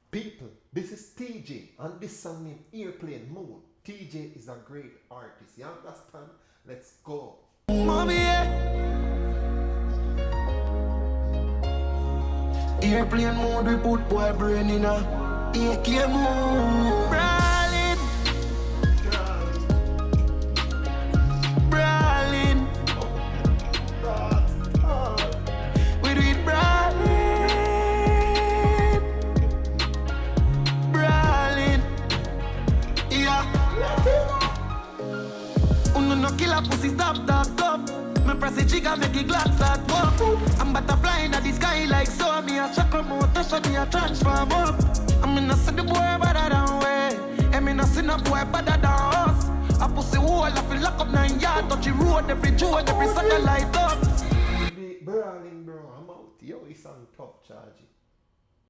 People, this is Teejay and this song named Airplane Moon. Teejay is a great artist. You understand? Let's go. Mommy, yeah. Airplane mode, we put boy brain in a AK mode. Brawling, brawling. We do it brawling, brawling. Yeah. Uno no kill a pussy, stop, stop, stop. Me press the trigger, make it glad start walk. I'm butterfly in the sky like so. Me a chakra motor, so me a transform up. I'm in a see the boy better than way. I'm in a see no boy better than us. A pussy wall, I feel lock up 9 yards. Touch the road, every jewel, every satellite up. Brawling, bro, I'm out. Yo, it's on top charge.